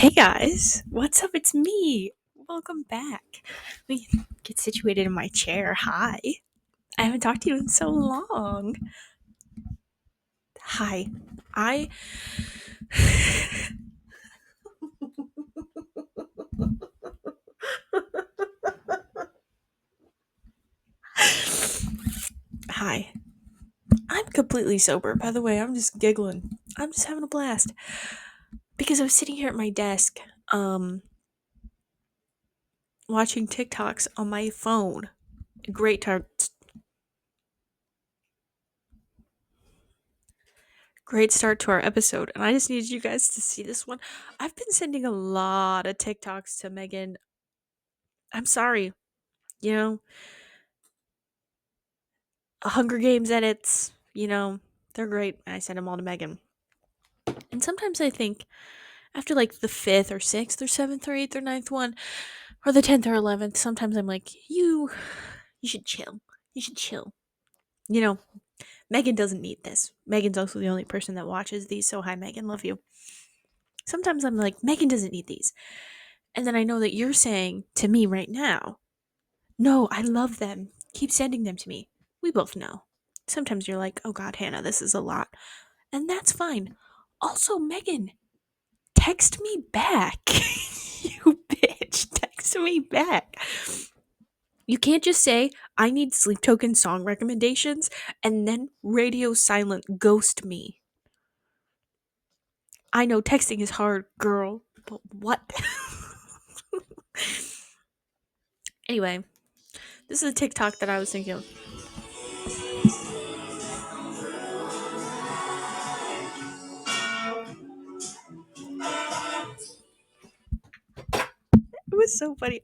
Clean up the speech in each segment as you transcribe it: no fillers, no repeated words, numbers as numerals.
Hey guys, what's up? It's me. Welcome back. We get situated in my chair. Hi. I haven't talked to you in so long. Hi. I Hi. I'm completely sober. By the way, I'm just giggling. I'm just having a blast because I was sitting here at my desk watching TikToks on my phone. Great start to our episode, and I just needed you guys to see this one. I've been sending a lot of TikToks to Megan. I'm sorry. You know, Hunger Games edits, they're great. I send them all to Megan. And sometimes I think after like the fifth or sixth or seventh or eighth or ninth one, or the 10th or 11th, sometimes I'm like, you should chill. You should chill. You know, Megan doesn't need this. Megan's also the only person that watches these, so hi, Megan, love you. Sometimes I'm like, Megan doesn't need these. And then I know that you're saying to me right now, no, I love them. Keep sending them to me. We both know. Sometimes you're like, oh God, Hannah, this is a lot. And that's fine. Also, Megan, text me back. You bitch, text me back. You can't just say, I need sleep token song recommendations, and then radio silent ghost me. I know texting is hard, girl, but what? Anyway, this is a TikTok that I was thinking of. It was so funny.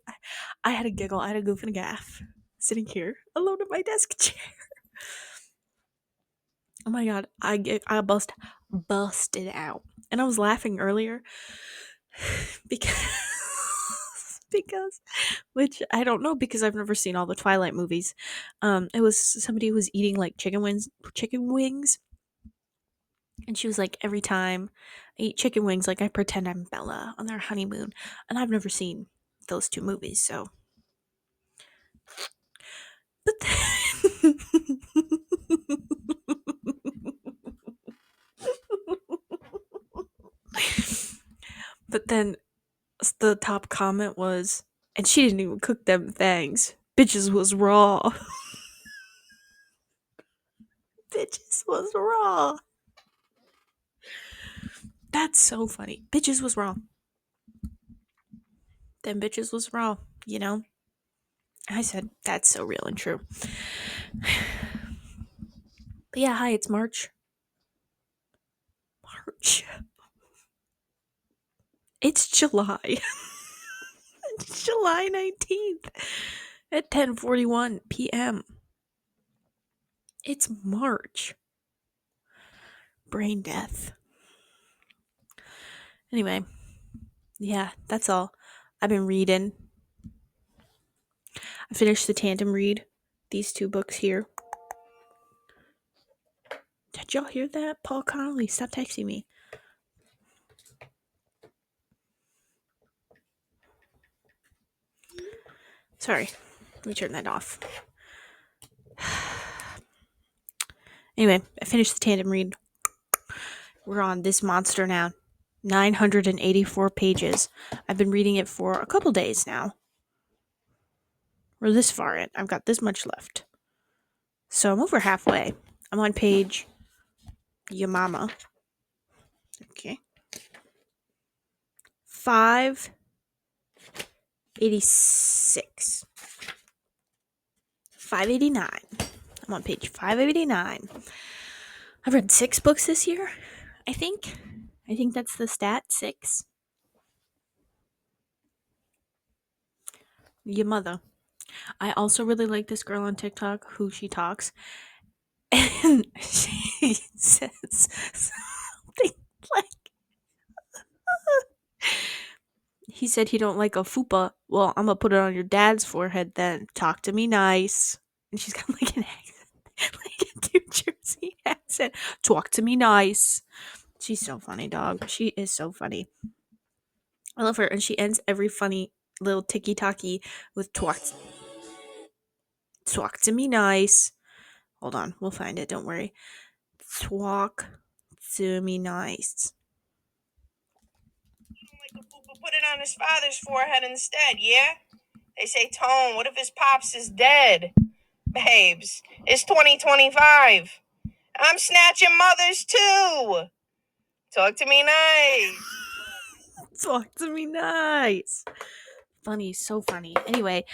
I had a giggle, I had a goof and a gaff sitting here alone in my desk chair. Oh my god, I busted out, and I was laughing earlier because because which I don't know because I've never seen all the Twilight movies. It was somebody who was eating like chicken wings, and she was like, every time I eat chicken wings, like I pretend I'm Bella on their honeymoon, and I've never seen those two movies, so. But then, but then the top comment was, and she didn't even cook them things. Bitches was raw. Bitches was raw. That's so funny. Bitches was raw. Them bitches was raw, you know? I said, that's so real and true. But yeah, hi, it's March. March. It's July. It's July 19th at 10:41 p.m. It's March. Brain death. Anyway, yeah, that's all. I've been reading. I finished the tandem read. These two books here. Did y'all hear that? Paul Connolly, stop texting me. Sorry. Let me turn that off. Anyway, I finished the tandem read. We're on this monster now. 984 pages. I've been reading it for a couple days now. We're this far in. I've got this much left. So I'm over halfway. I'm on page Yamama. Okay. 586. 589. I'm on page 589. I've read 6 books this year, I think. I think that's the stat, 6. Your mother. I also really like this girl on TikTok who she talks. And she says something like, he said he don't like a fupa. Well, I'm gonna put it on your dad's forehead then. Talk to me nice. And she's got like an accent, like a New Jersey accent. Talk to me nice. She's so funny, dog. She is so funny. I love her, and she ends every funny little ticky-tacky with twalk to me nice. Hold on, we'll find it, don't worry. Twalk to me nice. Like a pooper put it on his father's forehead instead, yeah? They say, Tone, what if his pops is dead? Babes, it's 2025. I'm snatching mothers too. Talk to me nice. Talk to me nice. Funny, so funny. Anyway,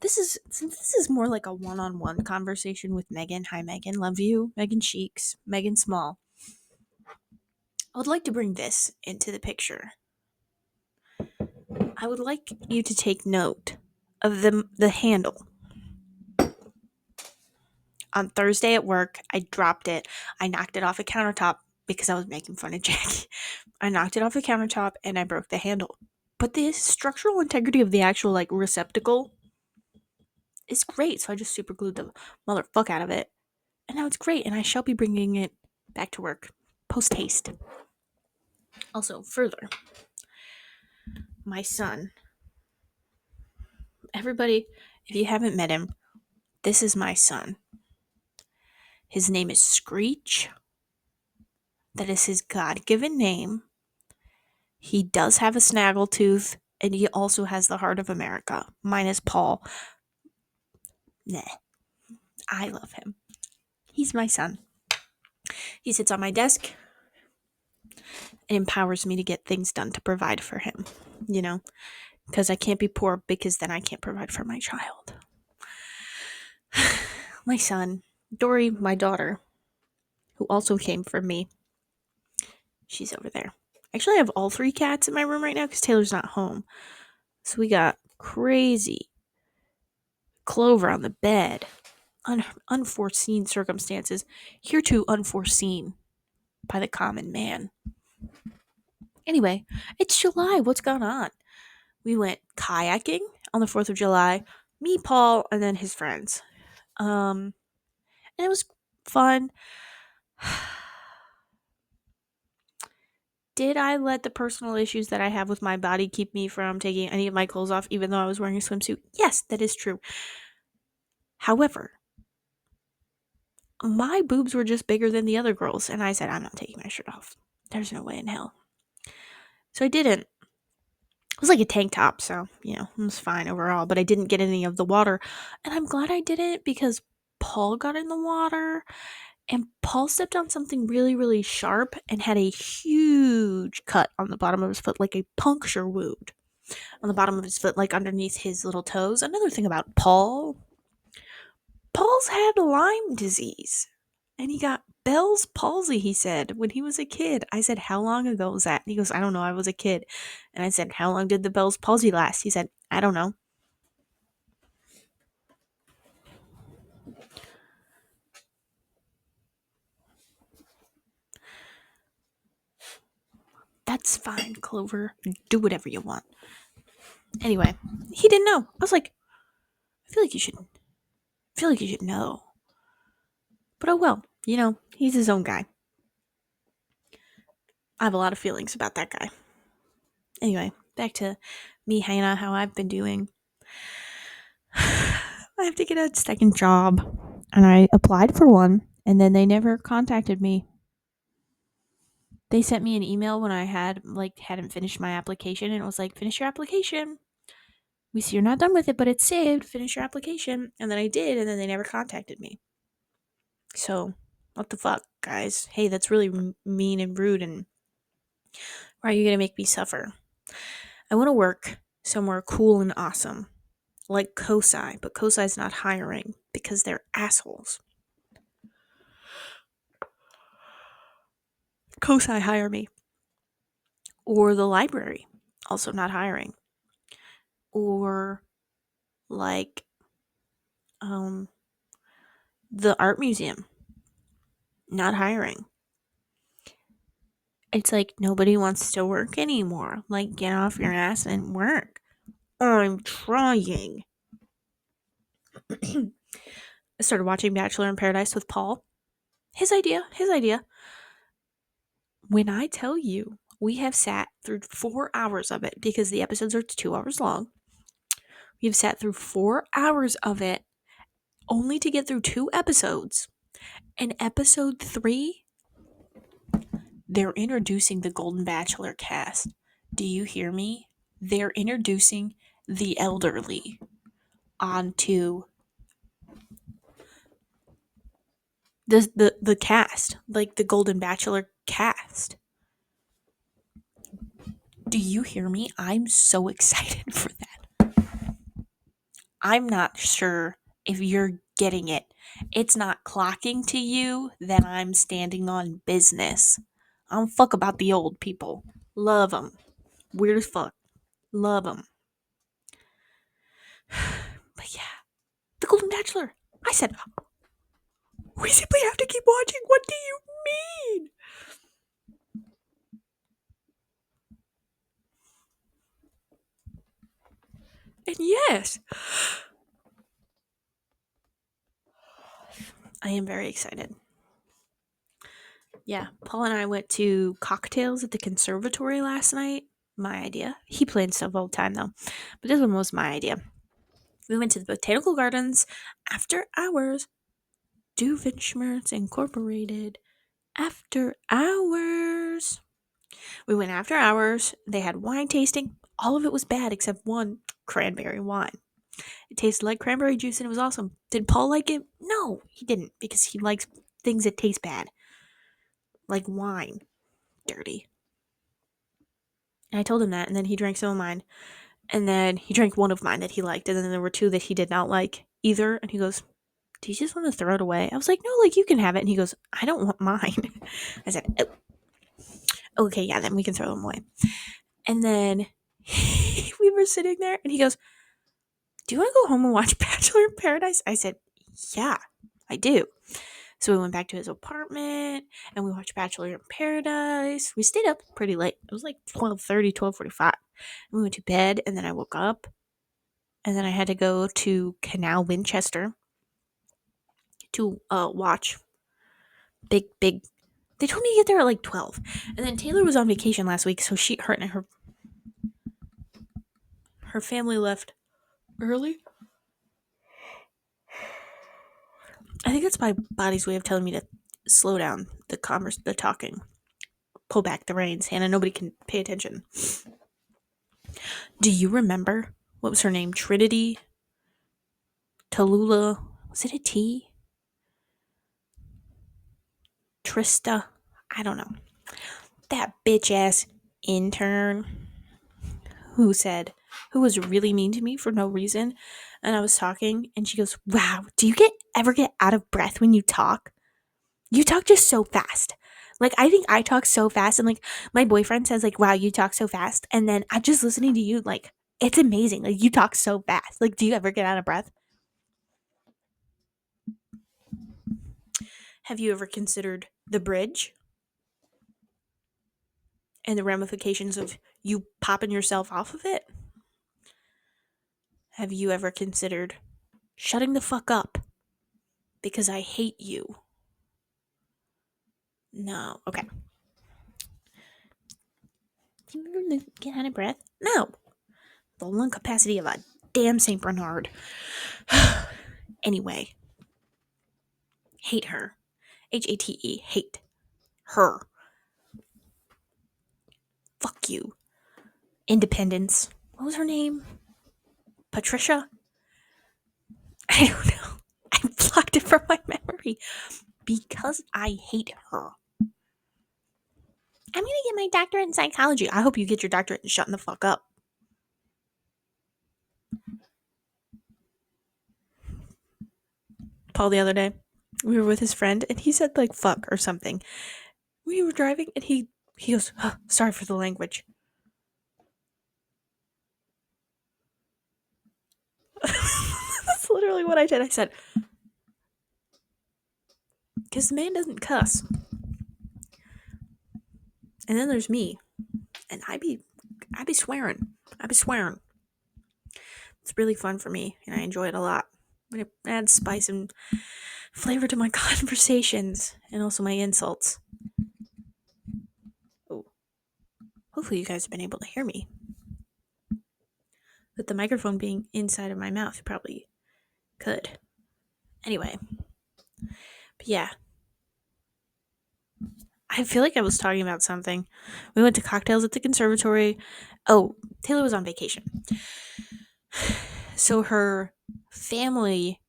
since this is more like a one-on-one conversation with Megan. Hi Megan, love you. Megan Cheeks, Megan Small. I would like to bring this into the picture. I would like you to take note of the handle. On Thursday at work, I dropped it. I knocked it off a countertop because I was making fun of Jackie. I knocked it off the countertop and I broke the handle. But the structural integrity of the actual like receptacle is great, so I just super glued the motherfuck out of it. And now it's great, and I shall be bringing it back to work post haste. Also, further, my son. Everybody, if you haven't met him, this is my son. His name is Screech. That is his God given name. He does have a snaggletooth, and he also has the heart of America, minus Paul. Nah, I love him. He's my son. He sits on my desk and empowers me to get things done to provide for him, you know, because I can't be poor because then I can't provide for my child. My son, Dory, my daughter, who also came from me, she's over there. Actually, I have all three cats in my room right now because Taylor's not home. So we got crazy Clover on the bed. Unforeseen circumstances. Hereto unforeseen by the common man. Anyway, it's July. What's going on? We went kayaking on the 4th of July. Me, Paul, and then his friends. And it was fun. Did I let the personal issues that I have with my body keep me from taking any of my clothes off even though I was wearing a swimsuit? Yes, that is true. However, my boobs were just bigger than the other girls, and I said, I'm not taking my shirt off. There's no way in hell. So I didn't. It was like a tank top, so, it was fine overall, but I didn't get any of the water. And I'm glad I didn't because Paul got in the water, and Paul stepped on something really, really sharp and had a huge cut on the bottom of his foot, like a puncture wound on the bottom of his foot, like underneath his little toes. Another thing about Paul's had Lyme disease, and he got Bell's palsy, he said, when he was a kid. I said, how long ago was that? And he goes, I don't know, I was a kid. And I said, how long did the Bell's palsy last? He said, I don't know. That's fine, Clover. Do whatever you want. Anyway, he didn't know. I was like, I feel like you should know. But oh well, he's his own guy. I have a lot of feelings about that guy. Anyway, back to me, Hannah, how I've been doing. I have to get a second job, and I applied for one, and then they never contacted me. They sent me an email when I hadn't finished my application, and it was like, finish your application. We see you're not done with it, but it's saved. Finish your application. And then I did, and then they never contacted me. So, what the fuck, guys? Hey, that's really mean and rude, and why are you gonna make me suffer? I want to work somewhere cool and awesome, like COSI, but COSI's not hiring because they're assholes. COSI hire me. Or the library, also not hiring. Or like the art museum, not hiring. It's like nobody wants to work anymore. Like, get off your ass and work. I'm trying. I started watching Bachelor in Paradise with Paul. His idea. When I tell you, We have sat through 4 hours of it because the episodes are 2 hours long. We've sat through 4 hours of it only to get through 2 episodes. And episode 3, they're introducing the Golden Bachelor cast. Do you hear me? They're introducing the elderly onto the cast, like the Golden Bachelor cast. Do you hear me? I'm so excited for that. I'm not sure if you're getting it. It's not clocking to you that I'm standing on business. I don't fuck about the old people. Love them. Weird as fuck. Love them. But yeah, the Golden Bachelor. I said, we simply have to keep watching. What do you mean? And yes, I am very excited. Yeah, Paul and I went to cocktails at the conservatory last night. My idea. He planned stuff all the time though, but this one was my idea. We went to the botanical gardens after hours. Doofenshmirtz Incorporated. After hours. We went after hours. They had wine tasting. All of it was bad except one cranberry wine. It tasted like cranberry juice and it was awesome. Did Paul like it? No, he didn't because he likes things that taste bad. Like wine. Dirty. And I told him that, and then he drank some of mine. And then he drank one of mine that he liked, and then there were two that he did not like either. And he goes, do you just want to throw it away? I was like, no, like you can have it. And he goes, I don't want mine. I said, oh, okay, yeah, then we can throw them away. And then we were sitting there, and he goes, do you want to go home and watch Bachelor in Paradise? I said, yeah, I do. So we went back to his apartment and we watched Bachelor in Paradise. We stayed up pretty late. It was like 12:30, 12:45. We went to bed and then I woke up and then I had to go to Canal Winchester to watch big. They told me to get there at like 12. And then Taylor was on vacation last week, so her and her family left early. I think that's my body's way of telling me to slow down the talking. Pull back the reins, Hannah. Nobody can pay attention. Do you remember what was her name? Trinity Tallulah. Was it a T? Trista. I don't know. That bitch ass intern who was really mean to me for no reason. And I was talking and she goes, wow, do you ever get out of breath when you talk? You talk just so fast. Like, I think I talk so fast. And like, my boyfriend says, like, wow, you talk so fast. And then I'm just listening to you. Like, it's amazing. Like, you talk so fast. Like, do you ever get out of breath? Have you ever considered the bridge and the ramifications of you popping yourself off of it? Have you ever considered shutting the fuck up because I hate you? No. Okay. Do you ever get out of breath? No. The lung capacity of a damn St. Bernard. Anyway. Hate her. Hate. Hate her. Fuck you. Independence. What was her name? Patricia? I don't know. I blocked it from my memory because I hate her. I'm gonna get my doctorate in psychology. I hope you get your doctorate in shutting the fuck up. Paul the other day, we were with his friend and he said like fuck or something. We were driving and he goes, oh, sorry for the language. That's literally what I did. I said, because the man doesn't cuss. And then there's me. And I be swearing. It's really fun for me and I enjoy it a lot. It adds spice and flavor to my conversations and also my insults. Oh. Hopefully, you guys have been able to hear me. With the microphone being inside of my mouth, you probably could. Anyway, but yeah, I feel like I was talking about something. We went to cocktails at the conservatory. Oh, Taylor was on vacation. So her family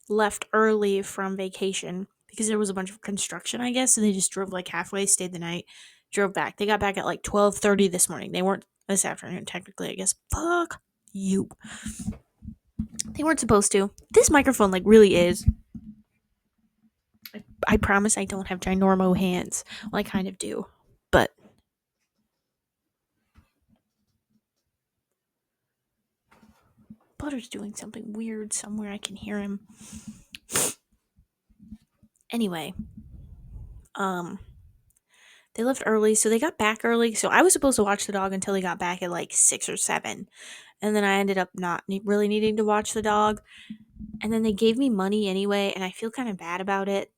left early from vacation because there was a bunch of construction, I guess. So they just drove like halfway, stayed the night, drove back. They got back at like 12:30 this morning. They weren't this afternoon, technically, I guess. Fuck you. They weren't supposed to. This microphone, like, really is. I promise I don't have ginormo hands. Well, I kind of do. But Butter's doing something weird somewhere. I can hear him. Anyway, um, they left early, so they got back early. So I was supposed to watch the dog until they got back at like 6 or 7, and then I ended up not really needing to watch the dog. And then they gave me money anyway, and I feel kind of bad about it.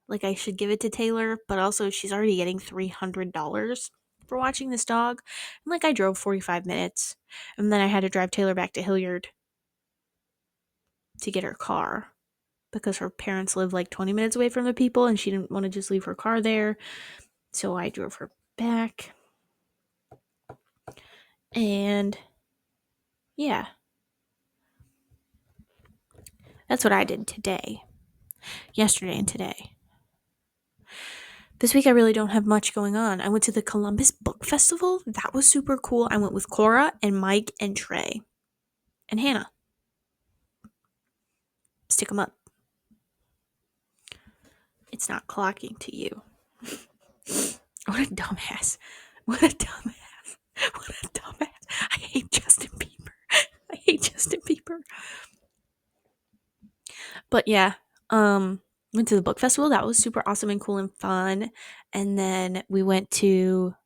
Like I should give it to Taylor, but also she's already getting $300 for watching this dog. And like I drove 45 minutes, and then I had to drive Taylor back to Hilliard to get her car because her parents live like 20 minutes away from the people, and she didn't want to just leave her car there. So I drove her back. And yeah, that's what I did today, yesterday, and today. This week I really don't have much going on. I went to the Columbus Book Festival. That was super cool. I went with Cora and Mike and Trey and Hannah. Stick them up. It's not clocking to you. What a dumbass. What a dumbass. What a dumbass. I hate Justin Bieber. I hate Justin Bieber. But yeah, went to the book festival. That was super awesome and cool and fun. And then we went to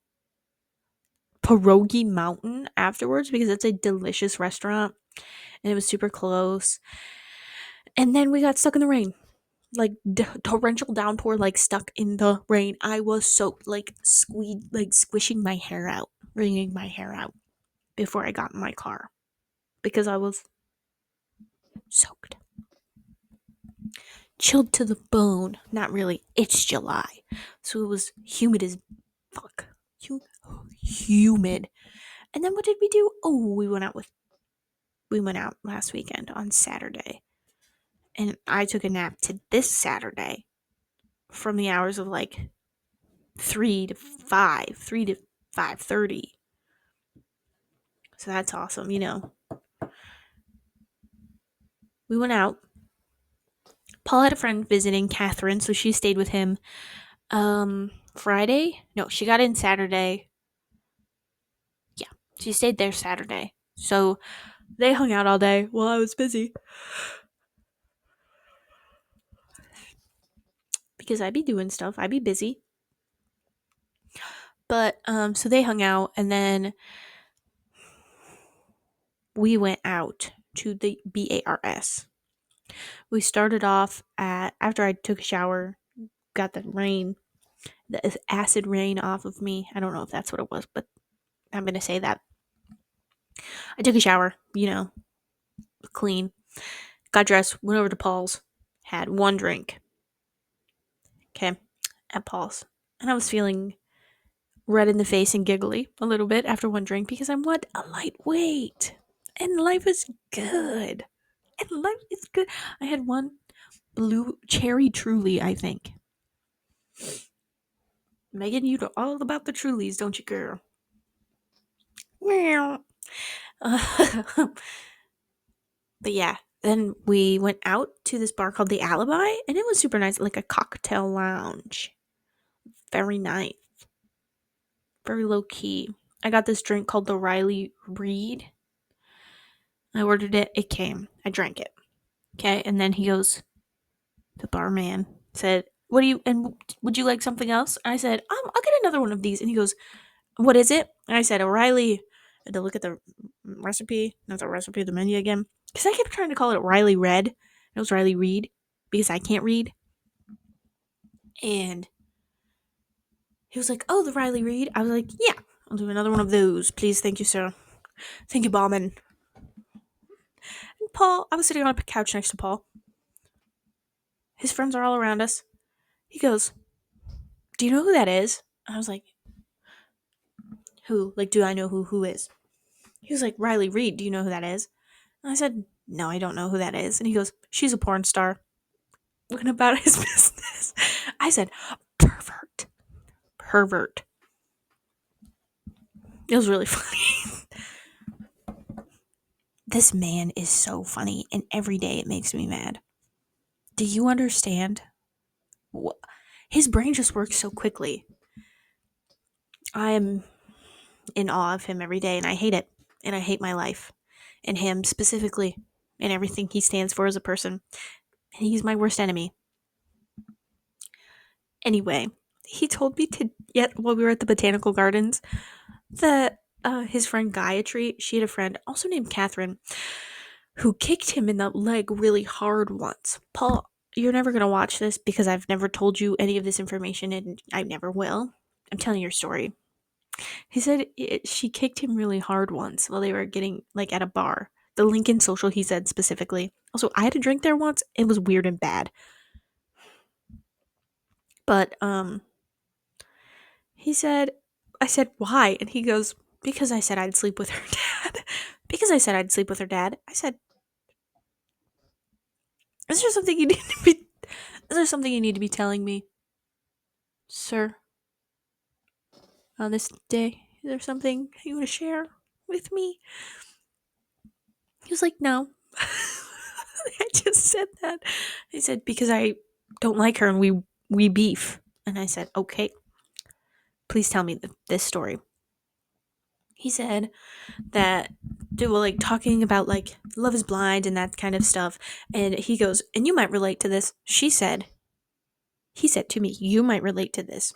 Pierogi Mountain afterwards because it's a delicious restaurant and it was super close. And then we got stuck in the rain. Like torrential downpour, like stuck in the rain. I was soaked, like squishing my hair out, wringing my hair out before I got in my car because I was soaked. Chilled to the bone. Not really. It's July. So it was humid as fuck. Humid. And then what did we do? Oh, we went out last weekend on Saturday. And I took a nap to this Saturday from the hours of like 3 to 5:30. So that's awesome, We went out. Paul had a friend visiting, Catherine, so she stayed with him Friday. No, she got in Saturday. Yeah, she stayed there Saturday. So they hung out all day while I was busy. Because I'd be doing stuff. I'd be busy. But so they hung out and then we went out to the BARS. We started off at after I took a shower, got the acid rain off of me. I don't know if that's what it was, but I'm going to say that. I took a shower, clean. Got dressed, went over to Paul's, had one drink. Okay, at Paul's. And I was feeling red in the face and giggly a little bit after one drink because I'm what? A lightweight. And life is good. And life is good. I had one blue cherry truly, I think. Megan, you know all about the Trulies, don't you, girl? Meow. But yeah, then we went out to this bar called the Alibi, and it was super nice, like a cocktail lounge. Very nice. Very low key. I got this drink called the Riley Reed. I ordered it. It came. I drank it. Okay, and then the barman said, "What do you? And would you like something else?" And I said, I'll get another one of these." And he goes, "What is it?" And I said, "O'Reilly." I had to look at the recipe, not the recipe, the menu again, because I kept trying to call it Riley Red. It was Riley Reed because I can't read. And he was like, "Oh, the Riley Reed." I was like, "Yeah." I I'll do another one of those. Please, thank you, sir. Thank you, Bauman. And Paul, I was sitting on a couch next to Paul. His friends are all around us. He goes, "Do you know who that is?" I was like, "Who? Like, do I know who is?" He was like, "Riley Reed, do you know who that is?" And I said, "No, I don't know who that is." And he goes, "She's a porn star." Went about his business. I said, "Pervert. Pervert." It was really funny. This man is so funny, and every day it makes me mad. Do you understand? His brain just works so quickly. I am in awe of him every day, and I hate it. And I hate my life. And him specifically. And everything he stands for as a person. And he's my worst enemy. Anyway, he told me to, yet while we were at the botanical gardens, that his friend Gayatri, she had a friend also named Catherine, who kicked him in the leg really hard once. Paul, you're never going to watch this because I've never told you any of this information and I never will. I'm telling your story. He said she kicked him really hard once while they were getting, like, at a bar. The Lincoln Social, he said specifically. Also, I had a drink there once. It was weird and bad. But, he said, I said, "Why?" And he goes, "Because I said I'd sleep with her dad." Because I said I'd sleep with her dad. I said, "Is there something you need to be, is there something you need to be telling me, sir, on this day? Is there something you want to share with me?" He was like, "No." I just said that. He said, "Because I don't like her and we beef." And I said, "Okay, please tell me this story." He said that they were, like, talking about, like, Love is Blind and that kind of stuff. And he goes, "And you might relate to this." He said to me, "You might relate to this."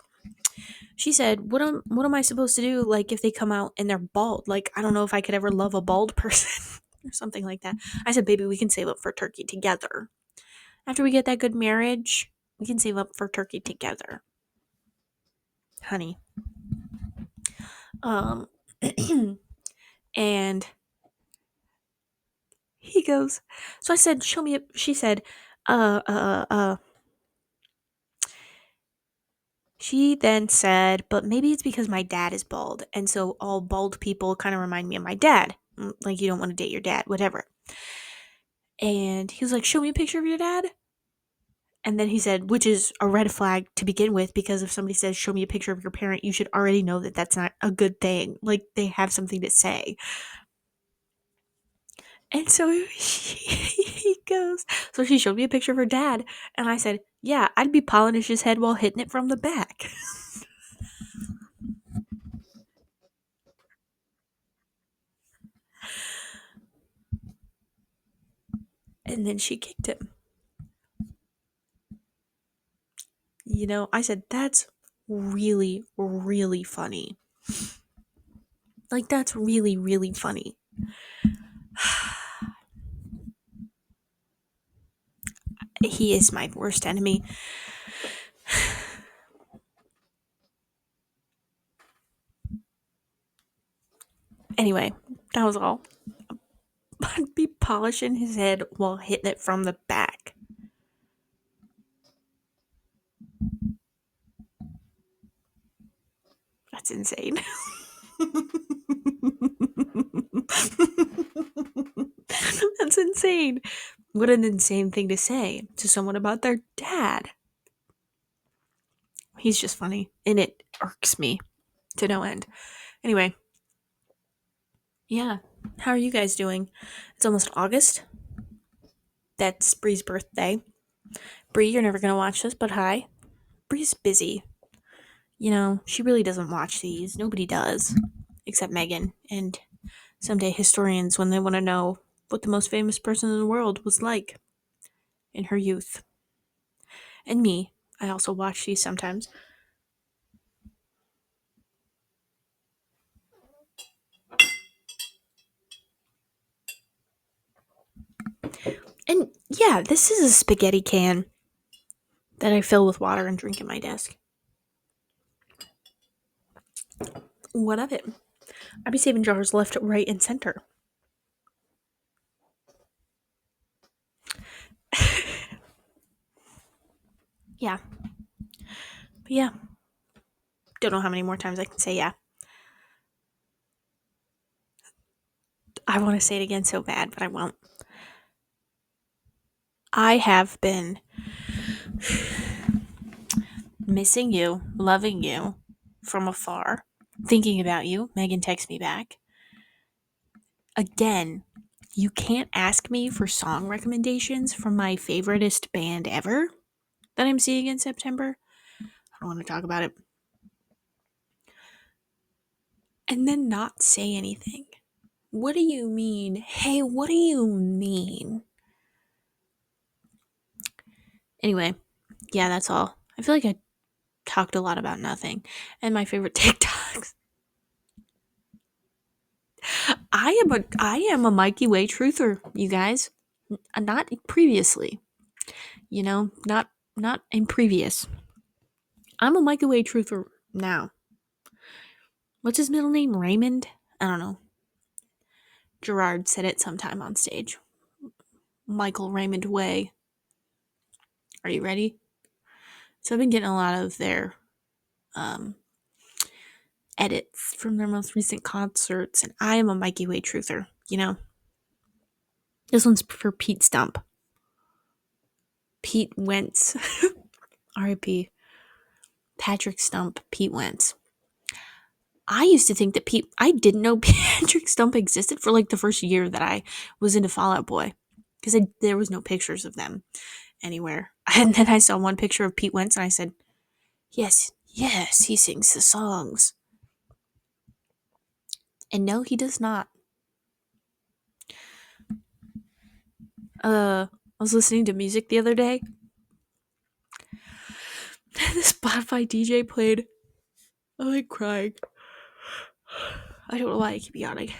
She said, what am I supposed to do, like, if they come out and they're bald? Like, I don't know if I could ever love a bald person." Or something like that. I said, "Baby, we can save up for turkey together. After we get that good marriage, we can save up for turkey together, honey." Um, and he goes, so I said, "Show me," she said, uh, uh, uh, she then said, "But maybe it's because my dad is bald. And so all bald people kind of remind me of my dad. Like, you don't want to date your dad, whatever." And he was like, "Show me a picture of your dad." And then he said, which is a red flag to begin with, because if somebody says, "Show me a picture of your parent," you should already know that that's not a good thing. Like, they have something to say. And so he goes, so she showed me a picture of her dad. And I said, "Yeah, I'd be polishing his head while hitting it from the back." And then she kicked him. I said, "That's really, really funny. Like, that's really, really funny." He is my worst enemy. Anyway, that was all. I'd be polishing his head while hitting it from the back. That's insane. That's insane. What an insane thing to say to someone about their dad. He's just funny, and it irks me to no end. Anyway, yeah. How are you guys doing? It's almost August. That's Bree's birthday. Bree, you're never gonna watch this, but hi. Bree's busy. She really doesn't watch these. Nobody does, except Megan. And someday historians, when they want to know what the most famous person in the world was like in her youth. And me, I also watch these sometimes. And yeah, this is a spaghetti can that I fill with water and drink at my desk. What of it? I'd be saving jars left, right, and center. Yeah. But yeah. Don't know how many more times I can say yeah. I want to say it again so bad, but I won't. I have been missing you, loving you from afar, thinking about you. Megan texts me back. Again, you can't ask me for song recommendations from my favoritist band ever that I'm seeing in September. I don't want to talk about it. And then not say anything. What do you mean? Hey, what do you mean? Anyway, yeah, that's all. I feel like I talked a lot about nothing. And my favorite TikToks. I am a Mikey Way truther, you guys. Not previously. Not in previous. I'm a Mikey Way truther now. What's his middle name? Raymond? I don't know. Gerard said it sometime on stage. Michael Raymond Way. Are you ready? So I've been getting a lot of their um, edits from their most recent concerts, and I am a Mikey Way truther, This one's for Pete Stump. Pete Wentz. R.I.P. Patrick Stump, Pete Wentz. I used to think that I didn't know Patrick Stump existed for like the first year that I was into Fall Out Boy. Because there was no pictures of them anywhere. And then I saw one picture of Pete Wentz and I said, yes, he sings the songs. And no, he does not. I was listening to music the other day. The Spotify DJ played. I'm like crying. I don't know why I keep yawning.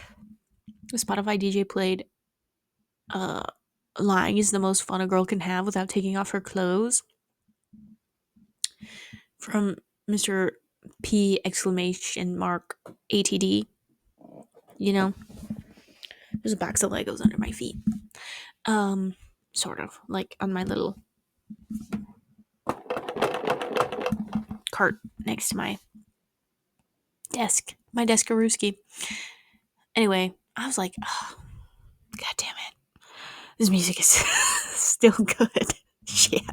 The Spotify DJ played Lying is the most fun a girl can have without taking off her clothes. From Mr. P exclamation mark ATD. There's a box of Legos under my feet. Sort of. Like on my little cart next to my desk. My desk-a-rooski. Anyway, I was like, oh, God damn it. This music is still good. Shit.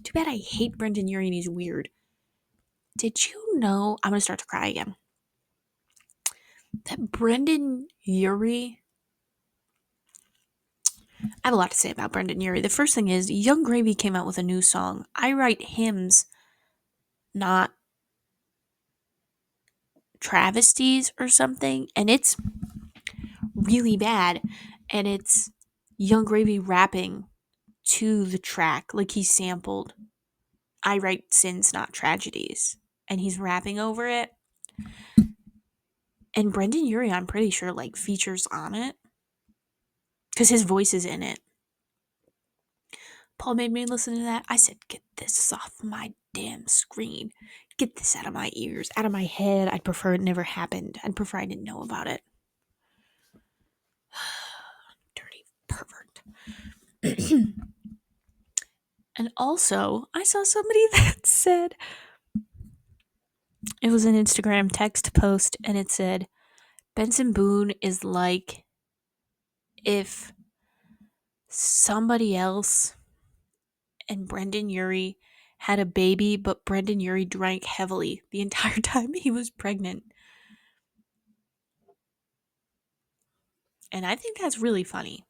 Too bad I hate Brendan Urie and he's weird. Did you know? I'm going to start to cry again. That Brendan Urie. I have a lot to say about Brendan Urie. The first thing is, Young Gravy came out with a new song. I write hymns, not travesties or something, and it's really bad. And it's Young Gravy rapping to the track, like he sampled I Write Sins, Not Tragedies, and he's rapping over it. And Brendan Urie, I'm pretty sure, like, features on it because his voice is in it. Paul made me listen to that. I said, get this off my damn screen. Get this out of my ears, out of my head. I'd prefer it never happened. I'd prefer I didn't know about it. Dirty pervert. And also, I saw somebody that said, it was an Instagram text post, and it said, Benson Boone is like if somebody else and Brendan Urie had a baby, but Brendan Urie drank heavily the entire time he was pregnant. And I think that's really funny.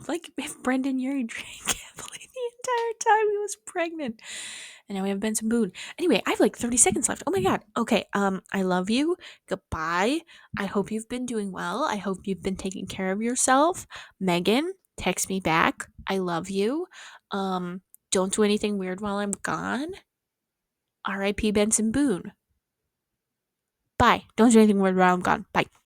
Like if Brendan Urie drank heavily the entire time he was pregnant. And now we have Benson Boone. Anyway, I have like 30 seconds left. Oh my god. Okay, I love you. Goodbye. I hope you've been doing well. I hope you've been taking care of yourself. Megan, text me back. I love you. Don't do anything weird while I'm gone. R.I.P. Benson Boone. Bye. Don't do anything weird while I'm gone. Bye.